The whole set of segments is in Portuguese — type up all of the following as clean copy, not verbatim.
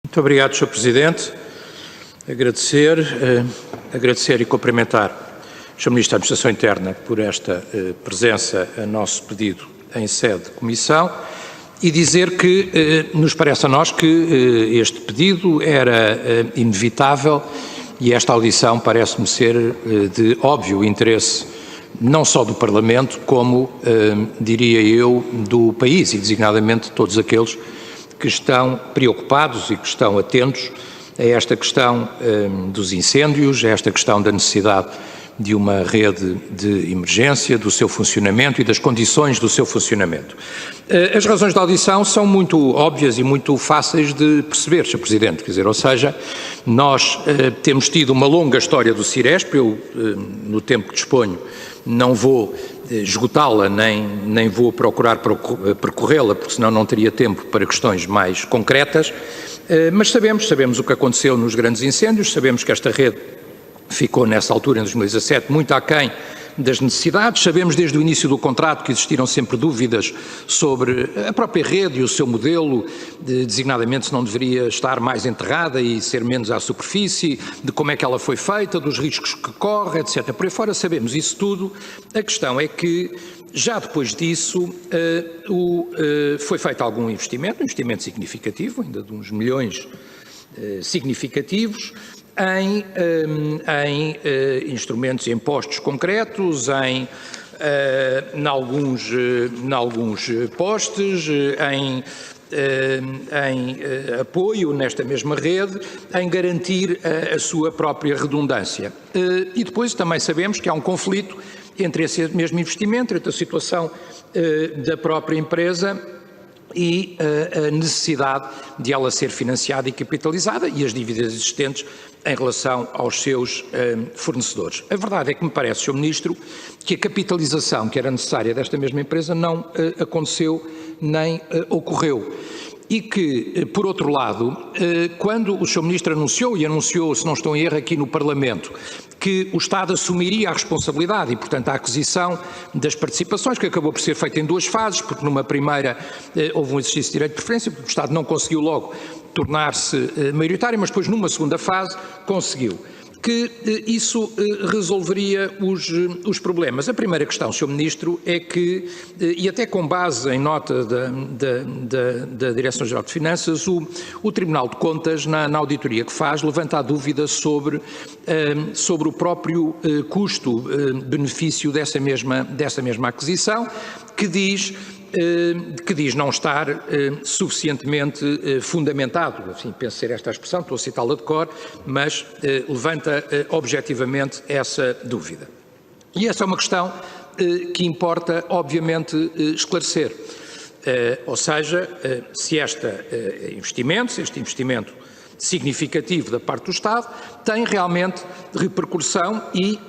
Muito obrigado, Sr. Presidente. Agradecer e cumprimentar o Sr. Ministro da Administração Interna por esta presença a nosso pedido em sede de comissão e dizer que nos parece a nós que este pedido era inevitável e esta audição parece-me ser de óbvio interesse não só do Parlamento, como, diria eu, do país e designadamente todos aqueles que estão preocupados e que estão atentos a esta questão dos incêndios, a esta questão da necessidade de uma rede de emergência, do seu funcionamento e das condições do seu funcionamento. As razões da audição são muito óbvias e muito fáceis de perceber, Sr. Presidente, quer dizer, ou seja, nós temos tido uma longa história do Ciresp, eu, no tempo que disponho, não vou esgotá-la, nem vou procurar percorrê-la, porque senão não teria tempo para questões mais concretas, mas sabemos o que aconteceu nos grandes incêndios, sabemos que esta rede ficou nessa altura, em 2017, muito aquém das necessidades, sabemos desde o início do contrato que existiram sempre dúvidas sobre a própria rede e o seu modelo, designadamente se não deveria estar mais enterrada e ser menos à superfície, de como é que ela foi feita, dos riscos que corre, etc. Por aí fora sabemos isso tudo, a questão é que já depois disso foi feito algum investimento, um investimento significativo, ainda de uns milhões significativos, em instrumentos e impostos concretos, em alguns postes, em apoio nesta mesma rede, em garantir a sua própria redundância. E depois também sabemos que há um conflito entre esse mesmo investimento, entre a situação da própria empresa e a necessidade de ela ser financiada e capitalizada e as dívidas existentes em relação aos seus fornecedores. A verdade é que me parece, Sr. Ministro, que a capitalização que era necessária desta mesma empresa não aconteceu nem ocorreu. E que, por outro lado, quando o Sr. Ministro anunciou, se não estou em erro, aqui no Parlamento, que o Estado assumiria a responsabilidade e, portanto, a aquisição das participações, que acabou por ser feita em duas fases, porque numa primeira houve um exercício de direito de preferência, porque o Estado não conseguiu logo tornar-se maioritário, mas depois numa segunda fase conseguiu, que isso resolveria os problemas. A primeira questão, Sr. Ministro, é que, e até com base em nota da Direção-Geral de Finanças, o Tribunal de Contas, na auditoria que faz, levanta a dúvida sobre o próprio custo-benefício dessa mesma aquisição, que diz não estar suficientemente fundamentado, assim, penso ser esta a expressão, estou a citá-la de cor, mas levanta objetivamente essa dúvida. E essa é uma questão que importa, obviamente, esclarecer. Ou seja, se este investimento significativo da parte do Estado tem realmente repercussão e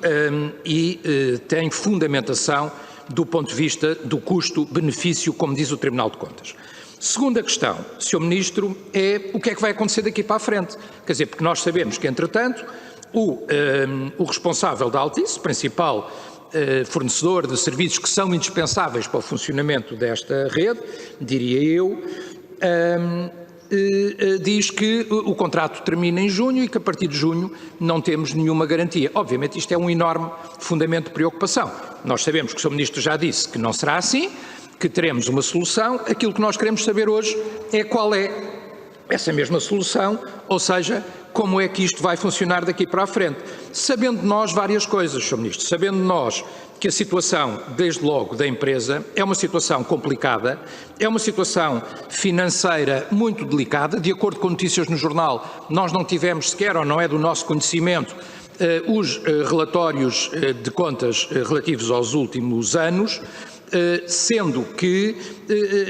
tem fundamentação do ponto de vista do custo-benefício, como diz o Tribunal de Contas. Segunda questão, Sr. Ministro, é o que é que vai acontecer daqui para a frente. Quer dizer, porque nós sabemos que, entretanto, o responsável da Altice, principal fornecedor de serviços que são indispensáveis para o funcionamento desta rede, diria eu, diz que o contrato termina em junho e que a partir de junho não temos nenhuma garantia. Obviamente isto é um enorme fundamento de preocupação. Nós sabemos que o Sr. Ministro já disse que não será assim, que teremos uma solução. Aquilo que nós queremos saber hoje é qual é essa mesma solução, ou seja, como é que isto vai funcionar daqui para a frente. Sabendo nós várias coisas, Sr. Ministro, sabendo nós que a situação, desde logo, da empresa é uma situação complicada, é uma situação financeira muito delicada. De acordo com notícias no jornal, nós não tivemos sequer, ou não é do nosso conhecimento, os relatórios de contas relativos aos últimos anos, sendo que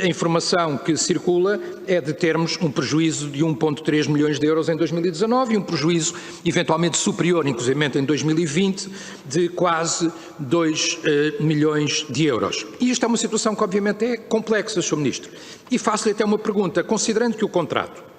a informação que circula é de termos um prejuízo de 1,3 milhões de euros em 2019 e um prejuízo eventualmente superior, inclusivamente em 2020, de quase 2 milhões de euros. E isto é uma situação que obviamente é complexa, Sr. Ministro. E faço-lhe até uma pergunta, considerando que o contrato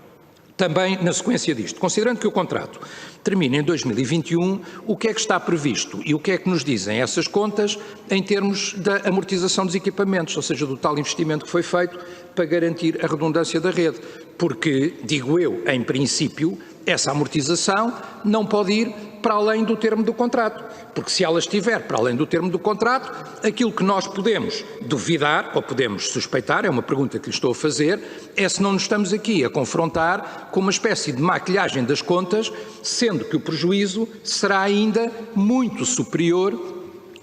também na sequência disto, considerando que o contrato termina em 2021, o que é que está previsto e o que é que nos dizem essas contas em termos da amortização dos equipamentos, ou seja, do tal investimento que foi feito para garantir a redundância da rede? Porque, digo eu, em princípio, essa amortização não pode ir para além do termo do contrato, porque se ela estiver para além do termo do contrato, aquilo que nós podemos duvidar ou podemos suspeitar, é uma pergunta que lhe estou a fazer, é se não nos estamos aqui a confrontar com uma espécie de maquilhagem das contas, sendo que o prejuízo será ainda muito superior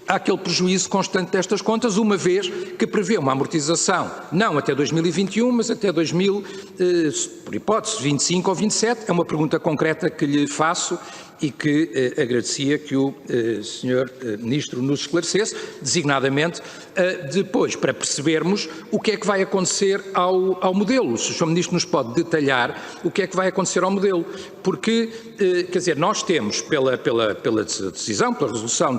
àquele prejuízo constante destas contas, uma vez que prevê uma amortização, não até 2021, mas até por hipótese, 25 ou 27, é uma pergunta concreta que lhe faço e que agradecia que o Sr. Ministro nos esclarecesse, designadamente depois, para percebermos o que é que vai acontecer ao modelo. Se o Sr. Ministro nos pode detalhar o que é que vai acontecer ao modelo, porque, quer dizer, nós temos, pela decisão, pela resolução,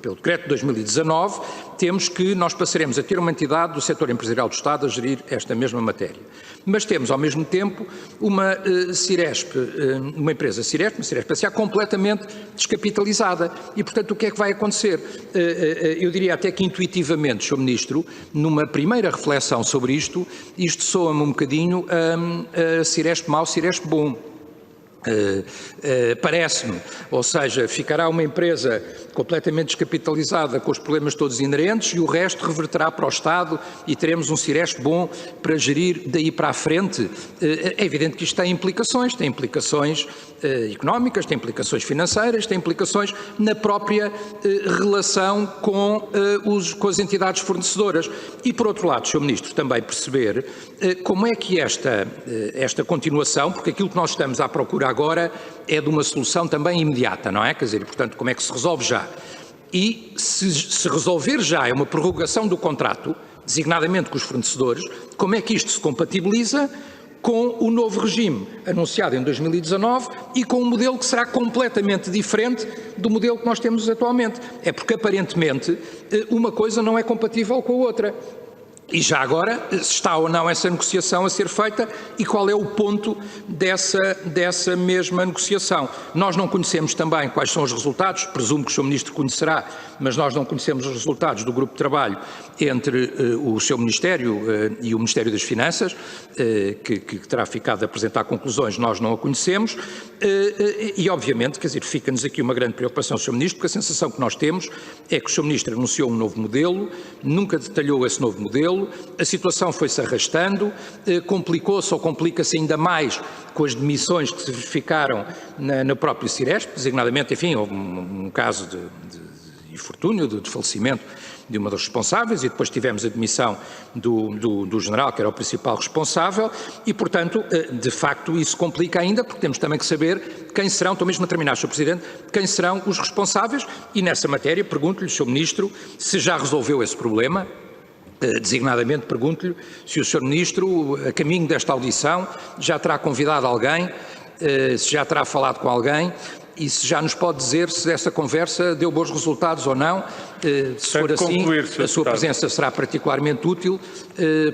pelo decreto de 2019, temos que nós passaremos a ter uma entidade do setor empresarial do Estado a gerir esta mesma matéria. Mas temos, ao mesmo tempo, uma Ciresp, uma empresa Ciresp, uma Ciresp S.A. completamente descapitalizada. E, portanto, o que é que vai acontecer? Eu diria até que intuitivamente, Sr. Ministro, numa primeira reflexão sobre isto soa-me um bocadinho a Ciresp mau, Ciresp bom. Parece-me, ou seja, ficará uma empresa completamente descapitalizada com os problemas todos inerentes e o resto reverterá para o Estado e teremos um Ciresp bom para gerir daí para a frente. É evidente que isto tem implicações económicas, tem implicações financeiras, tem implicações na própria relação com as entidades fornecedoras. E, por outro lado, Sr. Ministro, também perceber como é que esta continuação, porque aquilo que nós estamos à procura agora é de uma solução também imediata, não é? Quer dizer, portanto, como é que se resolve já? E se resolver já é uma prorrogação do contrato, designadamente com os fornecedores, como é que isto se compatibiliza com o novo regime anunciado em 2019 e com um modelo que será completamente diferente do modelo que nós temos atualmente? É porque, aparentemente, uma coisa não é compatível com a outra. E já agora, está ou não essa negociação a ser feita e qual é o ponto dessa mesma negociação? Nós não conhecemos também quais são os resultados, presumo que o Sr. Ministro conhecerá, mas nós não conhecemos os resultados do grupo de trabalho entre o seu Ministério e o Ministério das Finanças, que terá ficado a apresentar conclusões, nós não a conhecemos, e obviamente, quer dizer, fica-nos aqui uma grande preocupação, Sr. Ministro, porque a sensação que nós temos é que o Sr. Ministro anunciou um novo modelo, nunca detalhou esse novo modelo, a situação foi-se arrastando, complicou-se ou complica-se ainda mais com as demissões que se verificaram na própria Ciresp, designadamente, enfim, houve um caso de infortúnio, de falecimento de uma das responsáveis e depois tivemos a demissão do general, que era o principal responsável e, portanto, de facto, isso complica ainda, porque temos também que saber quem serão, estou mesmo a terminar, Sr. Presidente, quem serão os responsáveis e, nessa matéria, pergunto-lhe, Sr. Ministro, se já resolveu esse problema. Designadamente, pergunto-lhe se o Sr. Ministro, a caminho desta audição, já terá convidado alguém, se já terá falado com alguém e se já nos pode dizer se essa conversa deu bons resultados ou não. Se for assim, a sua presença será particularmente útil,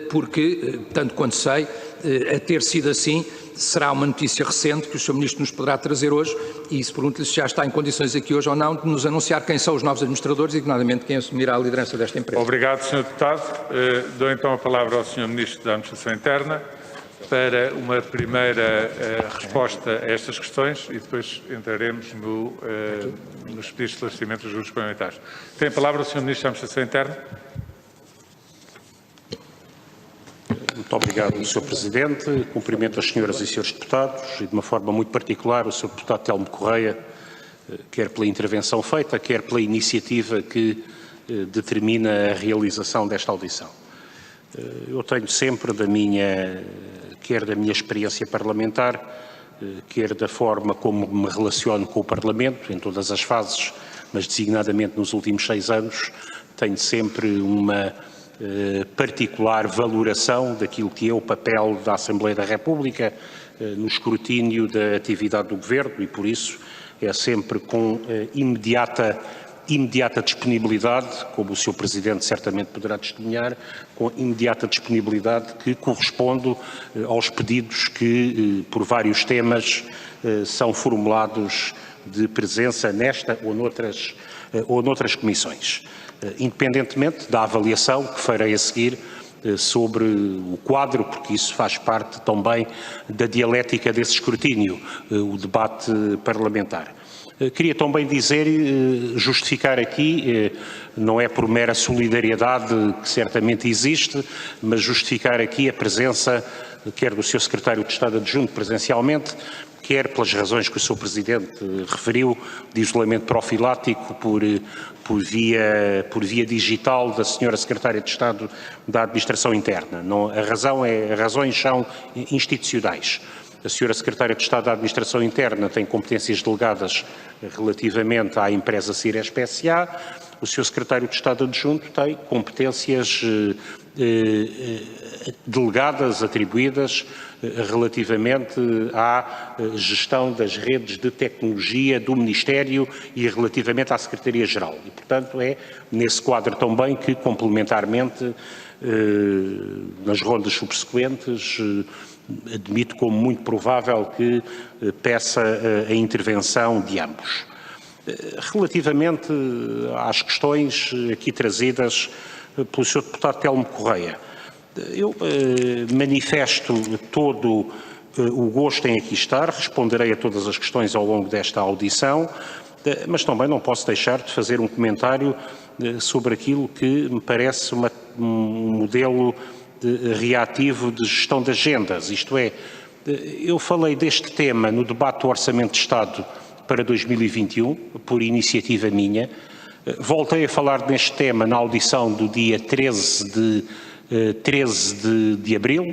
porque, tanto quanto sei, a ter sido assim, será uma notícia recente que o Sr. Ministro nos poderá trazer hoje e se pergunto-lhe se já está em condições aqui hoje ou não de nos anunciar quem são os novos administradores e, designadamente, quem assumirá a liderança desta empresa. Obrigado, Sr. Deputado. Dou então a palavra ao Sr. Ministro da Administração Interna para uma primeira resposta a estas questões e depois entraremos nos pedidos de esclarecimento dos grupos parlamentares. Tem a palavra o Sr. Ministro da Administração Interna. Muito obrigado, Sr. Presidente. Cumprimento as senhoras e senhores deputados e, de uma forma muito particular, o Sr. Deputado Telmo Correia, quer pela intervenção feita, quer pela iniciativa que determina a realização desta audição. Eu tenho sempre quer da minha experiência parlamentar, quer da forma como me relaciono com o Parlamento, em todas as fases, mas designadamente nos últimos 6 anos, tenho sempre uma particular valoração daquilo que é o papel da Assembleia da República no escrutínio da atividade do Governo e, por isso, é sempre com imediata imediata disponibilidade, como o Sr. Presidente certamente poderá testemunhar, com imediata disponibilidade que corresponde aos pedidos que, por vários temas, são formulados de presença nesta ou noutras comissões, independentemente da avaliação que farei a seguir sobre o quadro, porque isso faz parte também da dialética desse escrutínio, o debate parlamentar. Queria também dizer, justificar aqui, não é por mera solidariedade que certamente existe, mas justificar aqui a presença, quer do Sr. Secretário de Estado Adjunto presencialmente, quer pelas razões que o Sr. Presidente referiu, de isolamento profilático por via digital da Sra. Secretária de Estado da Administração Interna. As razões são institucionais. A Sra. Secretária de Estado da Administração Interna tem competências delegadas relativamente à empresa Ciresp S.A. O Sr. Secretário de Estado Adjunto tem competências delegadas, atribuídas, relativamente à gestão das redes de tecnologia do Ministério e relativamente à Secretaria-Geral. E, portanto, é nesse quadro também que, complementarmente, nas rondas subsequentes, admito como muito provável que peça a intervenção de ambos. Relativamente às questões aqui trazidas pelo Sr. Deputado Telmo Correia, eu manifesto todo o gosto em aqui estar, responderei a todas as questões ao longo desta audição, mas também não posso deixar de fazer um comentário sobre aquilo que me parece um modelo reativo de gestão de agendas, isto é, eu falei deste tema no debate do Orçamento de Estado para 2021, por iniciativa minha, voltei a falar neste tema na audição do dia 13 de abril,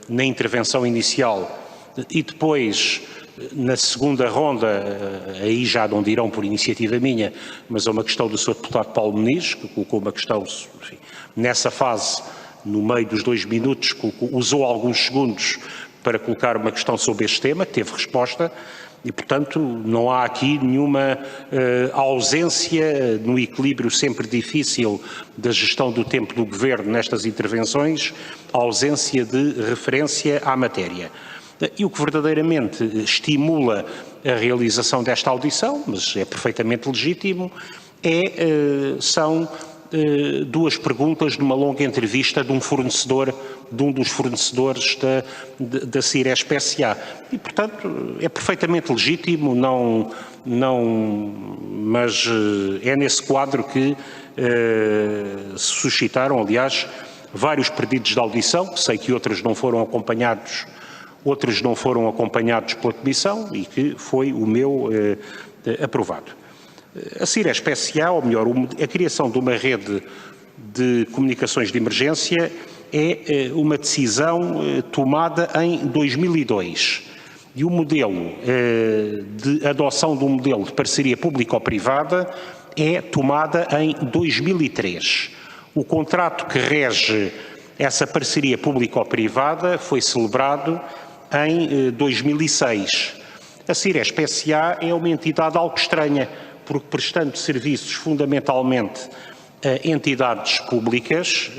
na intervenção inicial, e depois, na segunda ronda, aí já não dirão por iniciativa minha, mas é uma questão do Sr. Deputado Paulo Muniz, que colocou uma questão, enfim, nessa fase, no meio dos 2 minutos, usou alguns segundos para colocar uma questão sobre este tema, teve resposta, e, portanto, não há aqui nenhuma ausência no equilíbrio sempre difícil da gestão do tempo do Governo nestas intervenções, ausência de referência à matéria. E o que verdadeiramente estimula a realização desta audição, mas é perfeitamente legítimo, são 2 perguntas numa longa entrevista de um dos fornecedores da Ciresp S.A. E, portanto, é perfeitamente legítimo, mas é nesse quadro que se suscitaram, aliás, vários pedidos de audição, sei que outros não foram acompanhados pela Comissão e que foi o meu aprovado. A Ciresp S.A., ou melhor, a criação de uma rede de comunicações de emergência é uma decisão tomada em 2002 e o modelo de adoção de um modelo de parceria público-privada é tomada em 2003. O contrato que rege essa parceria público-privada foi celebrado em 2006. A Ciresp S.A. é uma entidade algo estranha, porque prestando serviços fundamentalmente a entidades públicas,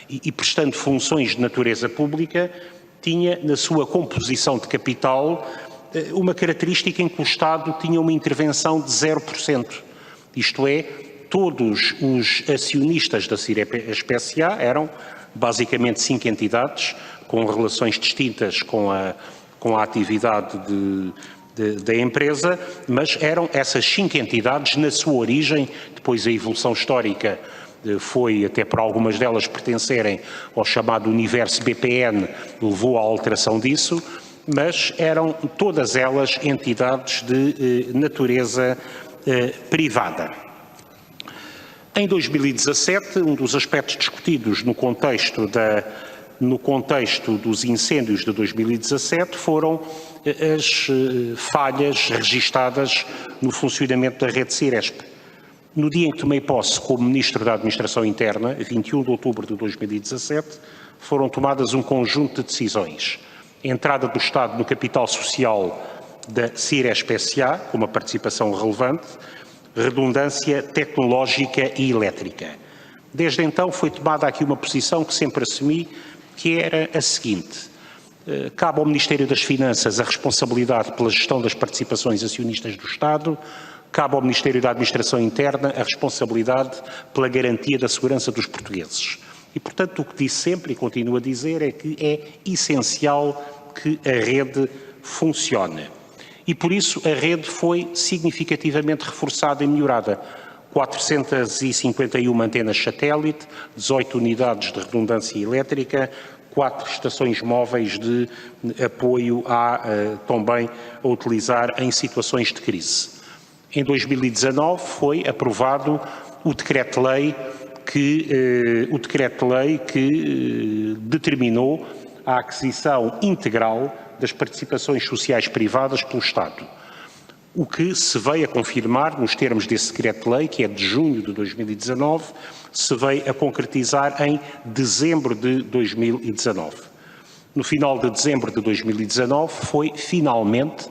e prestando funções de natureza pública, tinha na sua composição de capital uma característica em que o Estado tinha uma intervenção de 0%. Isto é, todos os acionistas da Ciresp S.A. eram basicamente 5 entidades, com relações distintas com a atividade da empresa, mas eram essas 5 entidades, na sua origem, depois a evolução histórica foi, até por algumas delas pertencerem ao chamado universo BPN, levou à alteração disso, mas eram todas elas entidades de natureza privada. Em 2017, um dos aspectos discutidos no contexto dos incêndios de 2017 foram as falhas registadas no funcionamento da rede Ciresp. No dia em que tomei posse como Ministro da Administração Interna, 21 de outubro de 2017, foram tomadas um conjunto de decisões. Entrada do Estado no capital social da Ciresp S.A., com uma participação relevante, redundância tecnológica e elétrica. Desde então foi tomada aqui uma posição que sempre assumi, que era a seguinte: cabe ao Ministério das Finanças a responsabilidade pela gestão das participações acionistas do Estado, cabe ao Ministério da Administração Interna a responsabilidade pela garantia da segurança dos portugueses. E, portanto, o que disse sempre e continuo a dizer é que é essencial que a rede funcione. E, por isso, a rede foi significativamente reforçada e melhorada. 451 antenas satélite, 18 unidades de redundância elétrica, 4 estações móveis de apoio também a utilizar em situações de crise. Em 2019 foi aprovado o decreto-lei que determinou a aquisição integral das participações sociais privadas pelo Estado. O que se veio a confirmar nos termos desse decreto-lei, que é de junho de 2019, se veio a concretizar em dezembro de 2019. No final de dezembro de 2019 foi finalmente,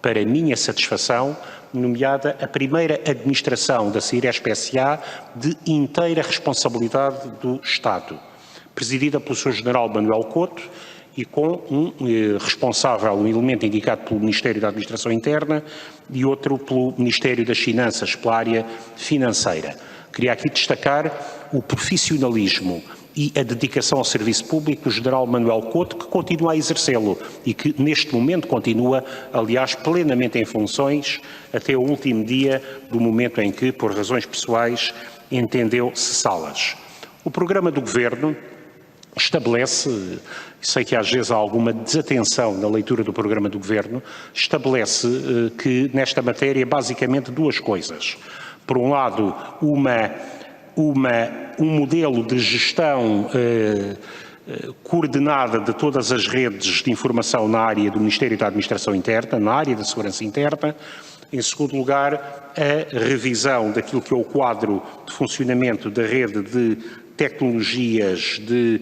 para minha satisfação, nomeada a primeira administração da Ciresp S.A. de inteira responsabilidade do Estado, presidida pelo Sr. General Manuel Couto e com um responsável, um elemento indicado pelo Ministério da Administração Interna e outro pelo Ministério das Finanças, pela área financeira. Queria aqui destacar o profissionalismo e a dedicação ao serviço público do General Manuel Couto, que continua a exercê-lo e que neste momento continua, aliás, plenamente em funções até o último dia do momento em que, por razões pessoais, entendeu cessá-las. O programa do Governo estabelece, sei que às vezes há alguma desatenção na leitura do programa do Governo, estabelece que nesta matéria basicamente duas coisas. Por um lado, um modelo de gestão coordenada de todas as redes de informação na área do Ministério da Administração Interna, na área da segurança interna. Em segundo lugar, a revisão daquilo que é o quadro de funcionamento da rede de tecnologias de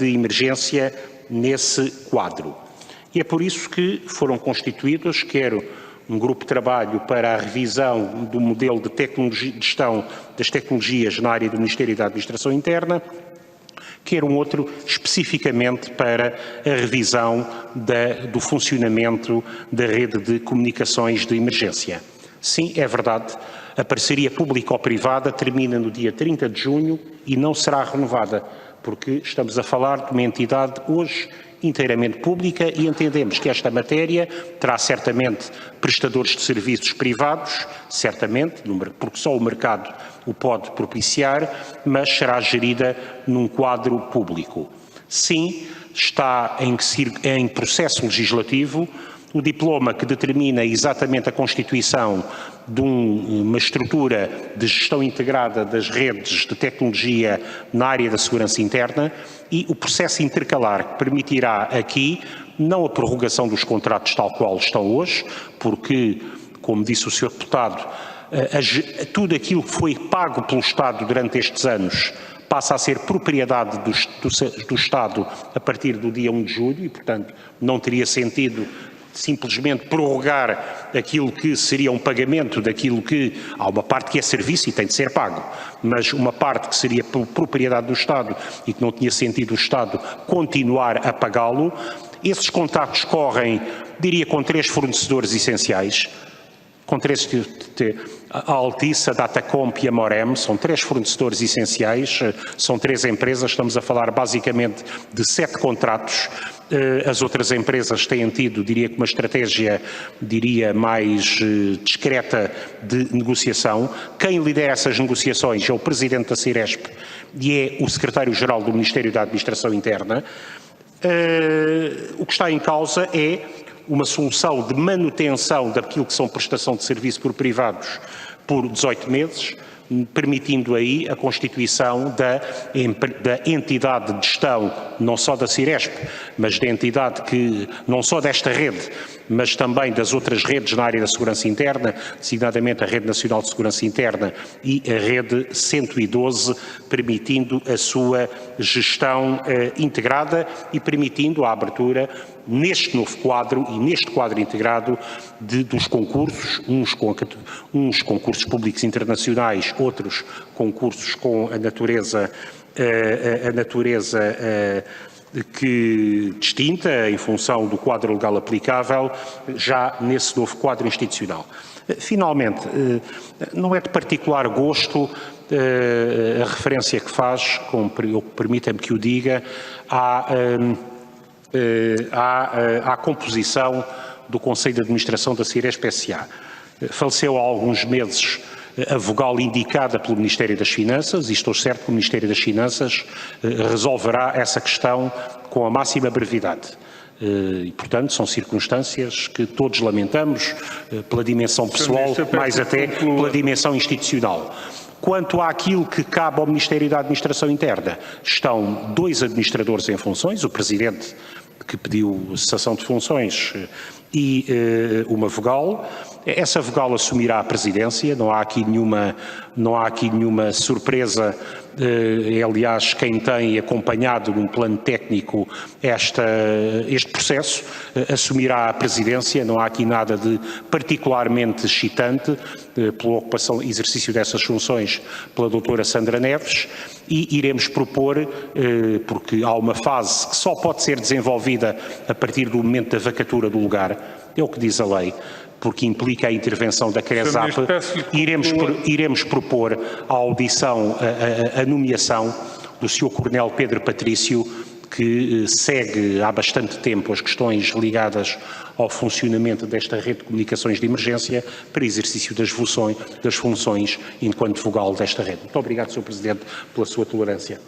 emergência nesse quadro. E é por isso que foram constituídos, quer um grupo de trabalho para a revisão do modelo de gestão das tecnologias na área do Ministério da Administração Interna, quer um outro especificamente para a revisão do funcionamento da rede de comunicações de emergência. Sim, é verdade, a parceria público-privada termina no dia 30 de junho e não será renovada, porque estamos a falar de uma entidade hoje inteiramente pública e entendemos que esta matéria terá certamente prestadores de serviços privados, certamente, porque só o mercado o pode propiciar, mas será gerida num quadro público. Sim, está em processo legislativo o diploma que determina exatamente a constituição de uma estrutura de gestão integrada das redes de tecnologia na área da segurança interna e o processo intercalar que permitirá aqui não a prorrogação dos contratos tal qual estão hoje, porque, como disse o Sr. Deputado, tudo aquilo que foi pago pelo Estado durante estes anos passa a ser propriedade do Estado a partir do dia 1 de julho e, portanto, não teria sentido simplesmente prorrogar aquilo que seria um pagamento daquilo que há uma parte que é serviço e tem de ser pago, mas uma parte que seria propriedade do Estado e que não tinha sentido o Estado continuar a pagá-lo. Esses contactos correm, diria, com 3 fornecedores essenciais, com 3, a Altice, a Datacomp e a Morem, são 3 fornecedores essenciais, são 3 empresas, estamos a falar basicamente de 7 contratos. As outras empresas têm tido, diria que uma estratégia, mais discreta de negociação. Quem lidera essas negociações é o Presidente da Ciresp e é o Secretário-Geral do Ministério da Administração Interna. O que está em causa é uma solução de manutenção daquilo que são prestação de serviço por privados por 18 meses, permitindo aí a constituição da entidade de gestão, não só da Ciresp, mas da entidade que, não só desta rede, mas também das outras redes na área da segurança interna, designadamente a Rede Nacional de Segurança Interna e a Rede 112, permitindo a sua gestão integrada e permitindo a abertura neste novo quadro e neste quadro integrado dos concursos, uns concursos públicos internacionais, outros concursos com a natureza que distinta em função do quadro legal aplicável, já nesse novo quadro institucional. Finalmente, não é de particular gosto a referência que faz, permita-me que o diga, à composição do Conselho de Administração da Ciresp S.A. Faleceu há alguns meses a vogal indicada pelo Ministério das Finanças e estou certo que o Ministério das Finanças resolverá essa questão com a máxima brevidade. E, portanto, são circunstâncias que todos lamentamos pela dimensão pessoal, mais até pela dimensão institucional. Quanto àquilo que cabe ao Ministério da Administração Interna, estão 2 administradores em funções, o Presidente, que pediu cessação de funções, e uma vogal. Essa vogal assumirá a presidência, não há aqui nenhuma surpresa. Aliás, quem tem acompanhado num plano técnico este processo assumirá a presidência, não há aqui nada de particularmente excitante pela ocupação e exercício dessas funções pela doutora Sandra Neves, e iremos propor, porque há uma fase que só pode ser desenvolvida a partir do momento da vacatura do lugar, é o que diz a lei, porque implica a intervenção da CRESAP, iremos propor a audição, a nomeação do Sr. Coronel Pedro Patrício, que segue há bastante tempo as questões ligadas ao funcionamento desta rede de comunicações de emergência para exercício das funções enquanto vogal desta rede. Muito obrigado, Sr. Presidente, pela sua tolerância.